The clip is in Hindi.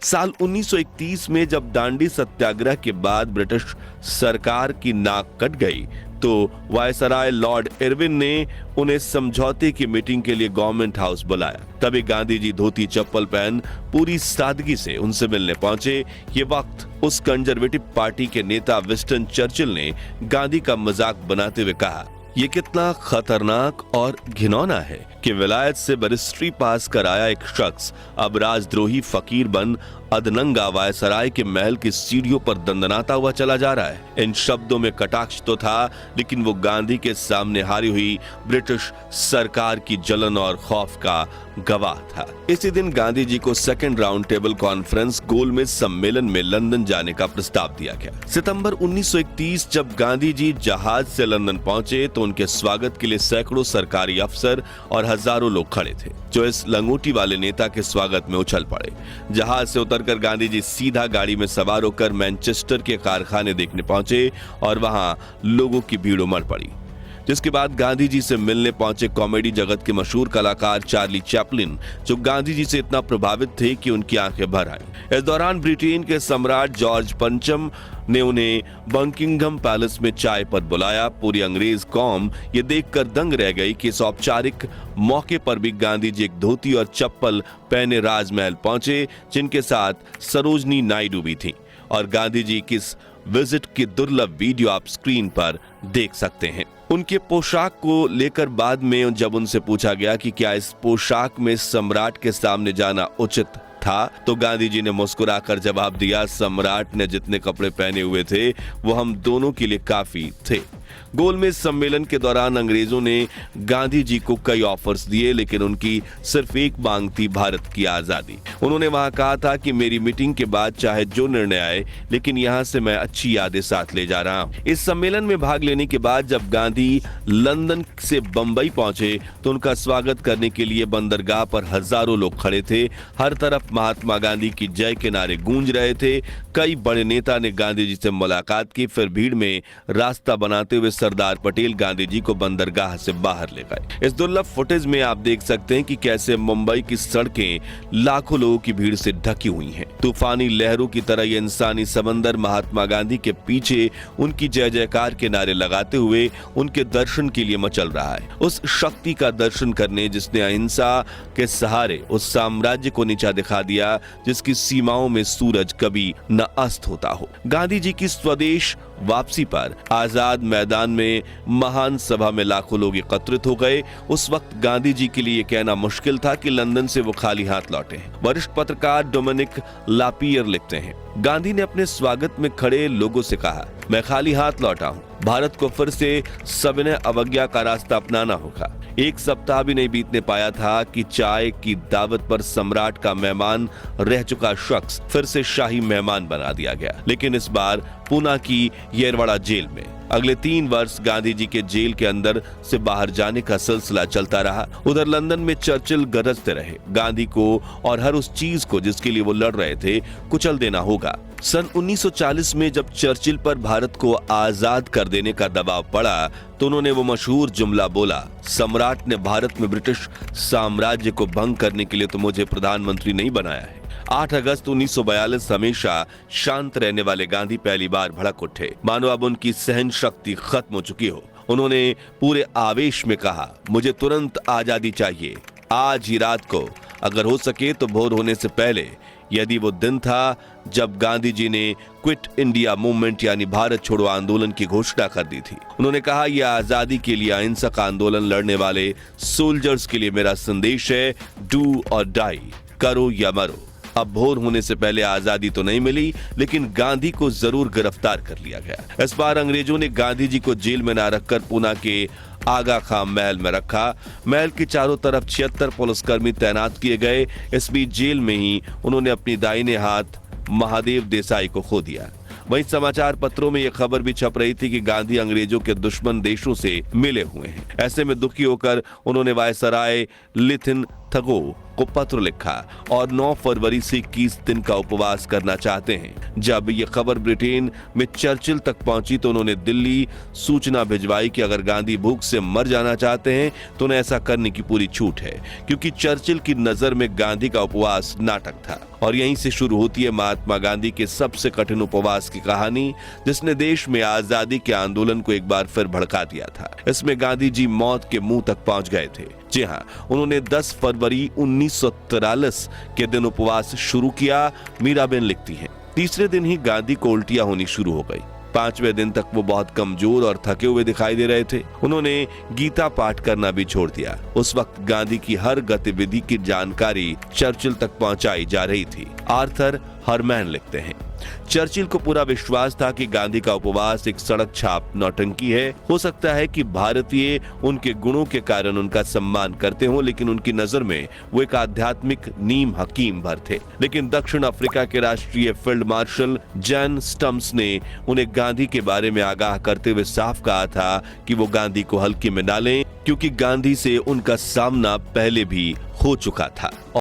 साल 1931 में जब दांडी सत्याग्रह के बाद ब्रिटिश सरकार की नाक कट गई तो वायसराय लॉर्ड इरविन ने उन्हें समझौते की मीटिंग के लिए गवर्नमेंट हाउस बुलाया। तभी गांधी जी धोती चप्पल पहन पूरी सादगी से उनसे मिलने पहुंचे। ये वक्त उस कंजर्वेटिव पार्टी के नेता विंस्टन चर्चिल ने गांधी का मजाक बनाते हुए कहा, ये कितना खतरनाक और घिनौना है कि विलायत से बैरिस्ट्री पास कर आया एक शख्स अब राजद्रोही फकीर बन अधनंगा वायसराय के महल की सीढ़ियों पर दंदनाता हुआ चला जा रहा है। इन शब्दों में कटाक्ष तो था, लेकिन वो गांधी के सामने हारी हुई ब्रिटिश सरकार की जलन और खौफ का गवाह था। इसी दिन गांधी जी को सेकंड राउंड टेबल कॉन्फ्रेंस गोलमेज सम्मेलन में लंदन जाने का प्रस्ताव दिया गया। सितंबर 1931 जब गांधी जी जहाज से लंदन पहुंचे तो उनके स्वागत के लिए सैकड़ों सरकारी अफसर और हजारों लोग खड़े थे, जो इस लंगोटी वाले नेता के स्वागत में उछल पड़े। जहाज से उतरकर गांधी जी सीधा गाड़ी में सवार होकर मैनचेस्टर के कारखाने देखने पहुंचे और वहां लोगों की भीड़ उमड़ पड़ी। जिसके बाद गांधी जी से मिलने पहुंचे कॉमेडी जगत के मशहूर कलाकार चार्ली चैपलिन, जो गांधी जी से इतना प्रभावित थे कि उनकी आंखें भर आईं। इस दौरान ब्रिटेन के सम्राट जॉर्ज पंचम ने उन्हें बकिंघम पैलेस में चाय पर बुलाया। पूरी अंग्रेज कौम ये देखकर दंग रह गई कि इस औपचारिक मौके पर भी गांधी जी एक धोती और चप्पल पहने राजमहल पहुंचे, जिनके साथ सरोजनी नायडू भी थी। और गांधी जी की इस विजिट की दुर्लभ वीडियो आप स्क्रीन पर देख सकते हैं। उनके पोशाक को लेकर बाद में जब उनसे पूछा गया कि क्या इस पोशाक में सम्राट के सामने जाना उचित था, तो गांधी जी ने मुस्कुराकर जवाब दिया, सम्राट ने जितने कपड़े पहने हुए थे वो हम दोनों के लिए काफी थे। गोलमेज सम्मेलन के दौरान अंग्रेजों ने गांधी जी को कई ऑफर्स दिए, लेकिन उनकी सिर्फ एक मांग थी, भारत की आजादी। उन्होंने वहां कहा था कि मेरी मीटिंग के बाद चाहे जो निर्णय आए, लेकिन यहां से मैं अच्छी यादें साथ ले जा रहा हूं। इस सम्मेलन में भाग लेने के बाद जब गांधी लंदन से बंबई पहुंचे तो उनका स्वागत करने के लिए बंदरगाह पर हजारों लोग खड़े थे। हर तरफ महात्मा गांधी की जय के नारे गूंज रहे थे। कई बड़े नेता ने गांधी जी से मुलाकात की। फिर भीड़ में रास्ता बनाते हुए सरदार पटेल गांधी जी को बंदरगाह से बाहर ले गए। इस दुर्लभ फुटेज में आप देख सकते हैं कि कैसे मुंबई की सड़कें लाखों लोगों की भीड़ से ढकी हुई हैं। तूफानी लहरों की तरह ये इंसानी समंदर महात्मा गांधी के पीछे उनकी जय जयकार के नारे लगाते हुए उनके दर्शन के लिए मचल रहा है। उस शक्ति का दर्शन करने जिसने अहिंसा के सहारे उस साम्राज्य को नीचा दिखा दिया जिसकी सीमाओं में सूरज कभी न अस्त होता हो। गांधी जी की स्वदेश वापसी पर आजाद मैदान में महान सभा में लाखों लोग एकत्रित हो गए। उस वक्त गांधी जी के लिए यह कहना मुश्किल था कि लंदन से वो खाली हाथ लौटे हैं। वरिष्ठ पत्रकार डोमिनिक लापियर लिखते हैं, गांधी ने अपने स्वागत में खड़े लोगों से कहा, मैं खाली हाथ लौटा हूं। भारत को फिर से सविनय अवज्ञा का रास्ता अपनाना होगा। एक सप्ताह भी नहीं बीतने पाया था कि चाय की दावत पर सम्राट का मेहमान रह चुका शख्स फिर से शाही मेहमान बना दिया गया, लेकिन इस बार पूना की येरवाड़ा जेल में। अगले 3 वर्ष गांधी जी के जेल के अंदर से बाहर जाने का सिलसिला चलता रहा। उधर लंदन में चर्चिल गरजते रहे, गांधी को और हर उस चीज को जिसके लिए वो लड़ रहे थे कुचल देना होगा। सन 1940 में जब चर्चिल पर भारत को आजाद कर देने का दबाव पड़ा तो उन्होंने वो मशहूर जुमला बोला, सम्राट ने भारत में ब्रिटिश साम्राज्य को भंग करने के लिए तो मुझे प्रधानमंत्री नहीं बनाया है। 8 अगस्त 1942 हमेशा शांत रहने वाले गांधी पहली बार भड़क उठे, मानो अब उनकी सहन शक्ति खत्म हो चुकी हो। उन्होंने पूरे आवेश में कहा, मुझे तुरंत आजादी चाहिए, आज ही रात को, अगर हो सके तो भोर होने से पहले। यदि वो दिन था जब गांधी जी ने क्विट इंडिया मूवमेंट यानी भारत छोड़ो आंदोलन की घोषणा कर दी थी। उन्होंने कहा, यह आजादी के लिए अहिंसक आंदोलन लड़ने वाले सोल्जर्स के लिए मेरा संदेश है, डू और डाई, करो या मरो। अब भोर होने से पहले आजादी तो नहीं मिली, लेकिन गांधी को जरूर गिरफ्तार कर लिया गया। इस बार अंग्रेजों ने गांधी जी को जेल में न रखकर पूना के आगा खां महल में रखा। महल के चारों तरफ 76 पुलिसकर्मी तैनात किए गए। इस बीच जेल में ही उन्होंने अपनी दाहिने हाथ महादेव देसाई को खो दिया। वहीं समाचार पत्रों में यह खबर भी छप रही थी कि गांधी अंग्रेजों के दुश्मन देशों से मिले हुए हैं। ऐसे में दुखी होकर उन्होंने वायसराय लिथिन थगो को पत्र लिखा और 9 फरवरी से 21 दिन का उपवास करना चाहते हैं। जब यह खबर ब्रिटेन में चर्चिल तक पहुंची तो उन्होंने दिल्ली सूचना भिजवाई कि अगर गांधी भूख से मर जाना चाहते हैं तो उन्हें ऐसा करने की पूरी छूट है, क्योंकि चर्चिल की नजर में गांधी का उपवास नाटक था। और यहीं से शुरू होती है महात्मा गांधी के सबसे कठिन उपवास की कहानी, जिसने देश में आजादी के आंदोलन को एक बार फिर भड़का दिया था। इसमें गांधी जी मौत के मुंह तक पहुंच गए थे। जी हाँ, उन्होंने 10 फरवरी 1943 के दिन उपवास शुरू किया। मीराबेन लिखती हैं, तीसरे दिन ही गांधी को उल्टियां होनी शुरू हो गई। 5वें दिन तक वो बहुत कमजोर और थके हुए दिखाई दे रहे थे। उन्होंने गीता पाठ करना भी छोड़ दिया। उस वक्त गांधी की हर गतिविधि की जानकारी चर्चिल तक पहुंचाई जा रही थी। आर्थर हरमैन लिखते हैं, चर्चिल को पूरा विश्वास था कि गांधी का उपवास एक सड़क छाप नौटंकी है। हो सकता है कि भारतीय उनके गुणों के कारण उनका सम्मान करते हों, लेकिन उनकी नजर में वो एक आध्यात्मिक नीम हकीम भर थे। लेकिन दक्षिण अफ्रीका के राष्ट्रीय फील्ड मार्शल जैन स्टम्स ने उन्हें गांधी के बारे में आगाह करते हुए साफ कहा था कि वो गांधी को हल्के में ना लें, क्योंकि गांधी से उनका सामना पहले भी हो चुका था।